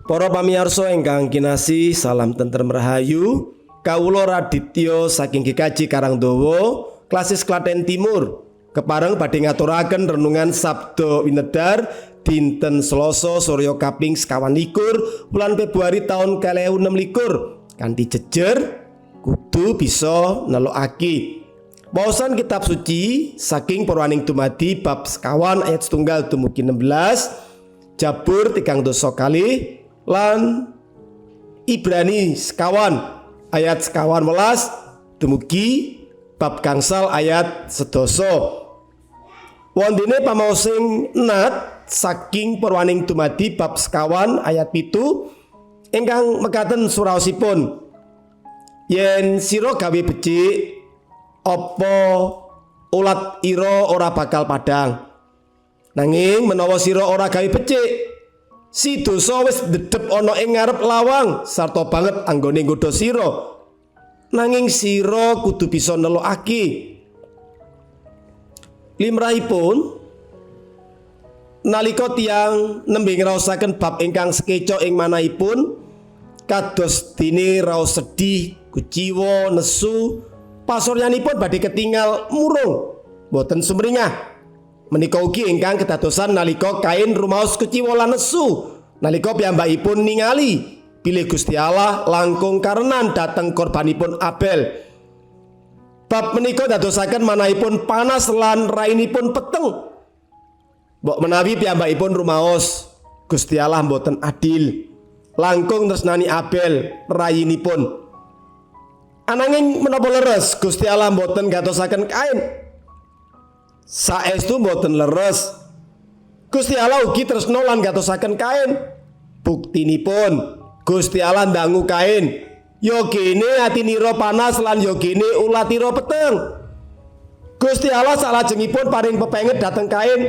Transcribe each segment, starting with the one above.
Para pamirsa ingkang kinasih, salam tentrem rahayu. Kawula Raditya saking GKJ Karangdawa, Klasis Klaten Timur. Kepareng badhe ngaturaken renungan Sabda Winedhar dinten Selasa Surya kaping 21 bulan Februari taun 2026 kanthi jejer kudu bisa nelokake. Waosan kitab suci saking Purwaning Dumadi bab sekawan ayat 1 dumugi 16, Jabur 3 kali lan Ibrani sekawan ayat sekawan welas dumugi bab gangsal ayat 11. Wondene pamaosing nat saking Purwaning Dumadi bab sekawan ayat 7 ingkang mekaten suraosipun, yen sira gawe becik apa ulat ira ora bakal padhang, nanging menawa sira ora gawe becik, si dosa wis ndedhep ana ing ngarep lawang sarta banget anggone nggodha sira, nanging sira kudu bisa nelokake. Limrahipun nalika tiyang nembe ngraosaken bab ingkang sekeca ing manahipun kados dene raos sedih, kuciwa, nesu, pasuryanipun badhe ketingal murung boten sumringah. Menika ugi ingkang kedadosan nalika Kain rumaos kuciwa lan nesu nalika piyambakipun ningali bilih Gusti Allah langkung karenan dhateng korbanipun Abel. Bab menika dadosaken manahipun panas lan rainipun peteng. Mbok menawi piyambakipun rumaos Gusti Allah boten adil, langkung tresnani Abel rayinipun. Ananging menapa leres Gusti Allah boten gatosaken Kain? Saestu boten leres. Gusti Allah ugi tresna lan gatosaken Kain. Buktinipun Gusti Allah ndangu Kain, yo kene atinira panas lan yo kene ulatira peteng. Gusti Allah salajengipun paring pepenget dhateng Kain,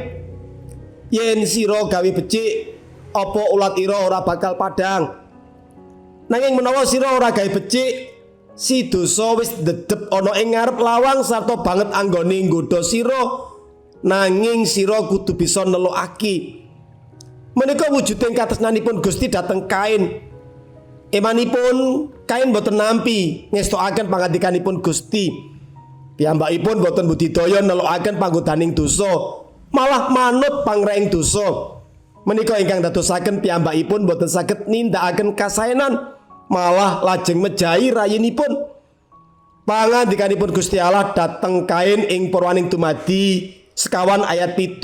yen sira gawe becik apa ulat ira ora bakal padhang, nanging menawa sira ora gawe becik, si dosa wis ndedhep ana ing ngarep lawang sarta banget anggone nggodha sira, nanging sira kudu bisa nelokake. Menika wujuding katresnanipun Gusti dhateng Kain. Emanipun Kain boten nampi ngestokaken pangandikanipun Gusti. Piyambakipun boten budidaya nelokaken panggodaning dosa, malah manut pangreng dosa. Menika ingkang dadosaken piyambakipun boten saged nindakaken kasaenan, malah lajeng mejahi rayinipun. Pangandikanipun Gusti Allah dhateng Kain ing Purwaning Dumadi sekawan ayat 7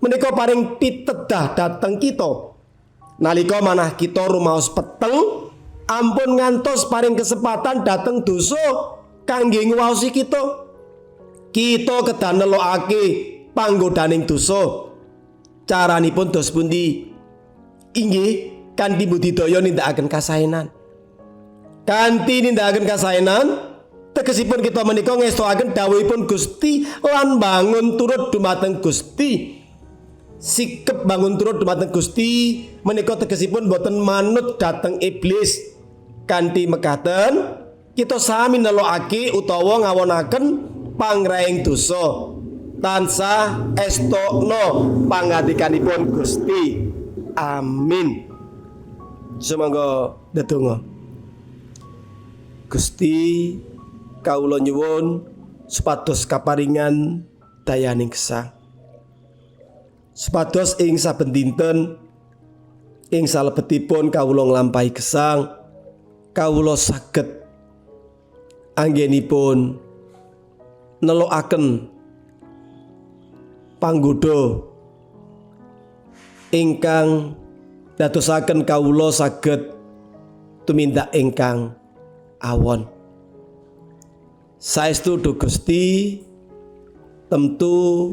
menika paring pitedah dhateng kita. Nalika manah kita rumaos peteng, ampun ngantos paring kesempatan dhateng dosa kangge ngwaosi kita. Kita kedah nelokake panggodaning dosa. Caranipun dos pundi? Inggih kanthi budidaya nindakaken kasaenan. Kanthi nindakaken kasaenan tegesipun kita menika ngestokaken dawuhipun Gusti lan bangun turut dumateng Gusti. Sikep bangun turut dumateng Gusti menika tegesipun boten manut dhateng iblis. Kanthi mekaten kita sami nelokake utawa ngawonaken pangrahing dosa, tansah estokno pangandikanipun Gusti. Amin. Sumangga ndedonga. Gusti, kawula nyuwun supados kaparingan dayaning gesang. Supados ing saben dinten ing salebetipun kawula nglampahi gesang, kawula saged anggenipun nelokaken panggoda ingkang dadosaken kawula saged tumindak ingkang awon. Saestu duh Gusti, temtu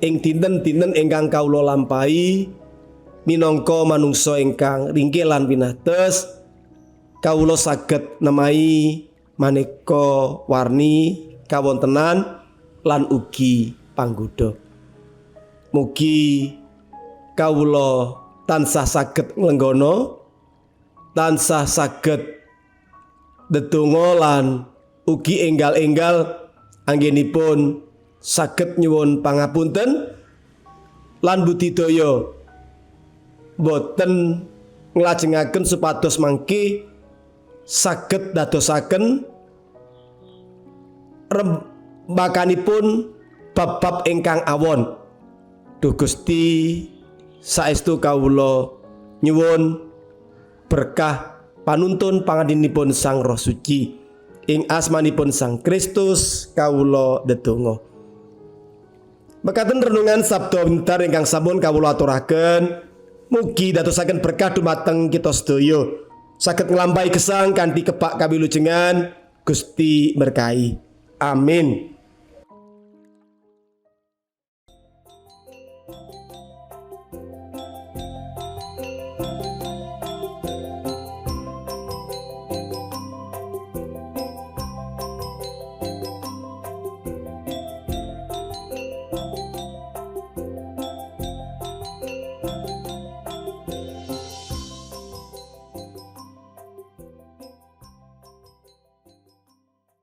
ing dinten-dinten ingkang kawula lampahi minangka manungsa ingkang ringkih lan winates, kawula saged nemahi maneka warni kawontenan lan ugi panggoda. Mugi kawula tansah saged nglenggana, tansah saged ndedonga lan ugi enggal-enggal anggenipun saged nyuwun pangapunten lan budidaya boten nglajengaken supados mangke saged dadosaken rembakanipun bab-bab ingkang awon. Duh Gusti saestu kawula nyuwun berkah panuntun pangadinipun Sang Roh Suci. Ing asmanipun Sang Kristus kawula ndedonga. Mekaten renungan sabda wintar ingkang sampun kawula aturaken, mugi dadosaken berkah dumateng kita sedaya. Saged nglampahi gesang kanthi kebak kawilujengan. Gusti berkahi. Amin.